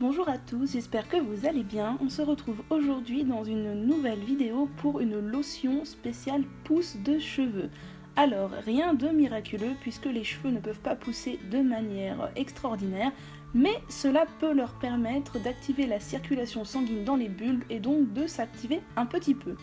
Bonjour à tous, j'espère que vous allez bien. On se retrouve aujourd'hui dans une nouvelle vidéo pour une lotion spéciale pousse de cheveux. Alors, rien de miraculeux puisque les cheveux ne peuvent pas pousser de manière extraordinaire, mais cela peut leur permettre d'activer la circulation sanguine dans les bulbes et donc de s'activer un petit peu.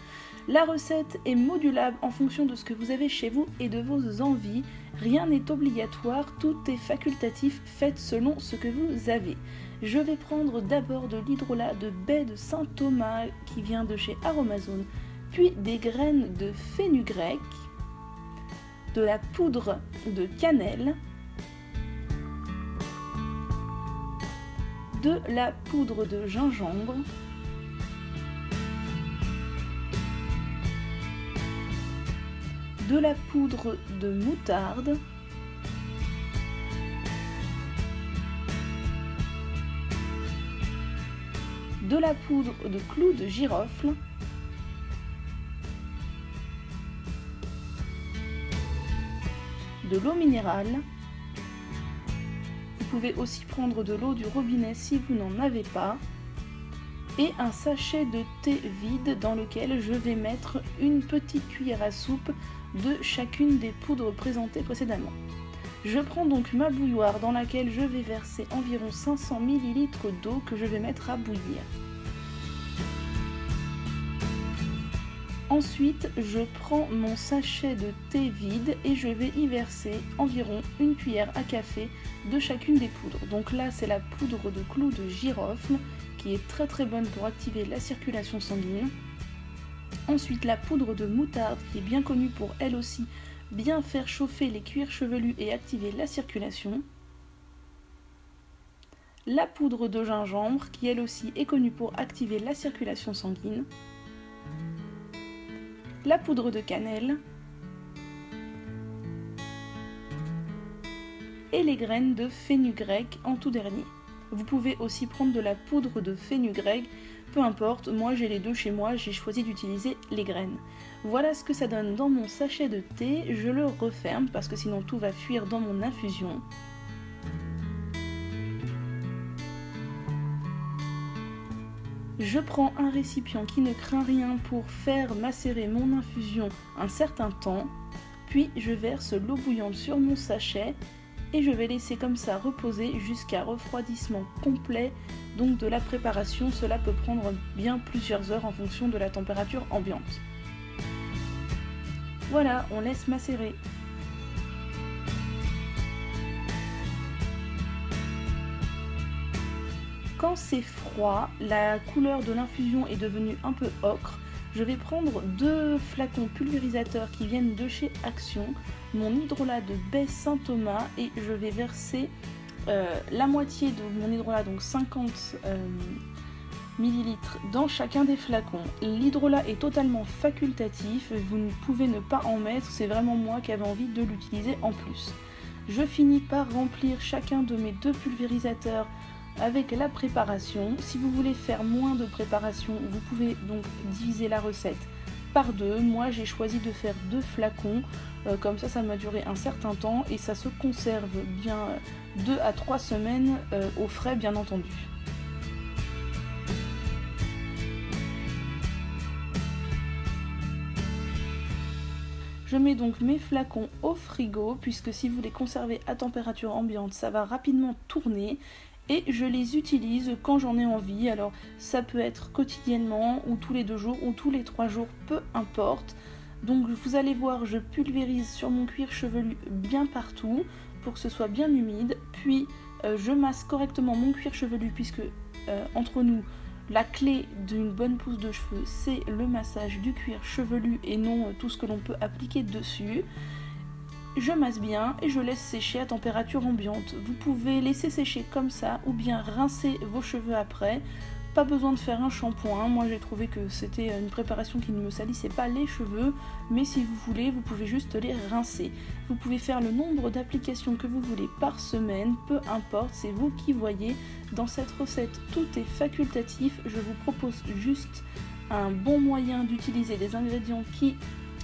La recette est modulable en fonction de ce que vous avez chez vous et de vos envies. Rien n'est obligatoire, tout est facultatif, faites selon ce que vous avez. Je vais prendre d'abord de l'hydrolat de baie de Saint-Thomas qui vient de chez Aromazone, puis des graines de fenugrec, de la poudre de cannelle, de la poudre de gingembre, de la poudre de moutarde, de la poudre de clous de girofle, de l'eau minérale. Vous pouvez aussi prendre de l'eau du robinet si vous n'en avez pas, et un sachet de thé vide dans lequel je vais mettre une petite cuillère à soupe de chacune des poudres présentées précédemment. Je prends donc ma bouilloire dans laquelle je vais verser environ 500 ml d'eau que je vais mettre à bouillir. Ensuite, je prends mon sachet de thé vide et je vais y verser environ une cuillère à café de chacune des poudres. Donc là, c'est la poudre de clous de girofle qui est très bonne pour activer la circulation sanguine. Ensuite, la poudre de moutarde qui est bien connue pour elle aussi bien faire chauffer les cuirs chevelus et activer la circulation. La poudre de gingembre qui elle aussi est connue pour activer la circulation sanguine. La poudre de cannelle et les graines de fenugrec en tout dernier. Vous pouvez aussi prendre de la poudre de fenugrec, peu importe, moi j'ai les deux chez moi, j'ai choisi d'utiliser les graines. Voilà ce que ça donne dans mon sachet de thé, je le referme parce que sinon tout va fuir dans mon infusion. Je prends un récipient qui ne craint rien pour faire macérer mon infusion un certain temps, puis je verse l'eau bouillante sur mon sachet et je vais laisser comme ça reposer jusqu'à refroidissement complet donc de la préparation. Cela peut prendre bien plusieurs heures en fonction de la température ambiante. Voilà, on laisse macérer. Quand c'est froid, la couleur de l'infusion est devenue un peu ocre. Je vais prendre 2 flacons pulvérisateurs qui viennent de chez Action, mon hydrolat de baie Saint-Thomas et je vais verser la moitié de mon hydrolat, donc 50 ml dans chacun des flacons. L'hydrolat est totalement facultatif, vous ne pouvez ne pas en mettre, c'est vraiment moi qui avais envie de l'utiliser en plus. Je finis par remplir chacun de mes 2 pulvérisateurs avec la préparation. Si vous voulez faire moins de préparation, vous pouvez donc diviser la recette par 2. Moi j'ai choisi de faire 2 flacons, comme ça m'a duré un certain temps et ça se conserve bien 2 à 3 semaines au frais bien entendu. Je mets donc mes flacons au frigo puisque si vous les conservez à température ambiante, ça va rapidement tourner. Et je les utilise quand j'en ai envie, alors ça peut être quotidiennement ou tous les 2 jours ou tous les 3 jours, peu importe. Donc vous allez voir, je pulvérise sur mon cuir chevelu bien partout pour que ce soit bien humide. Puis je masse correctement mon cuir chevelu puisque entre nous, la clé d'une bonne pousse de cheveux, c'est le massage du cuir chevelu et non tout ce que l'on peut appliquer dessus. Je masse bien et je laisse sécher à température ambiante. Vous pouvez laisser sécher comme ça ou bien rincer vos cheveux après. Pas besoin de faire un shampoing. Moi j'ai trouvé que c'était une préparation qui ne me salissait pas les cheveux. Mais si vous voulez, vous pouvez juste les rincer. Vous pouvez faire le nombre d'applications que vous voulez par semaine. Peu importe, c'est vous qui voyez. Dans cette recette, tout est facultatif. Je vous propose juste un bon moyen d'utiliser des ingrédients qui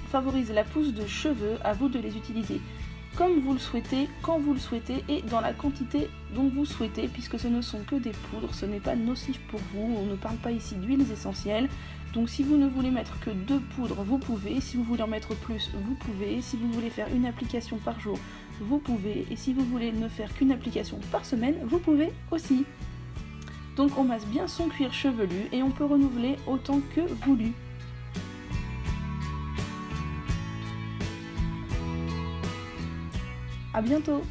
favorise la pousse de cheveux, à vous de les utiliser comme vous le souhaitez, quand vous le souhaitez et dans la quantité dont vous souhaitez, puisque ce ne sont que des poudres, ce n'est pas nocif pour vous, on ne parle pas ici d'huiles essentielles. Donc si vous ne voulez mettre que 2 poudres, vous pouvez, si vous voulez en mettre plus, vous pouvez, si vous voulez faire une application par jour, vous pouvez, et si vous voulez ne faire qu'une application par semaine, vous pouvez aussi. Donc on masse bien son cuir chevelu et on peut renouveler autant que voulu. À bientôt!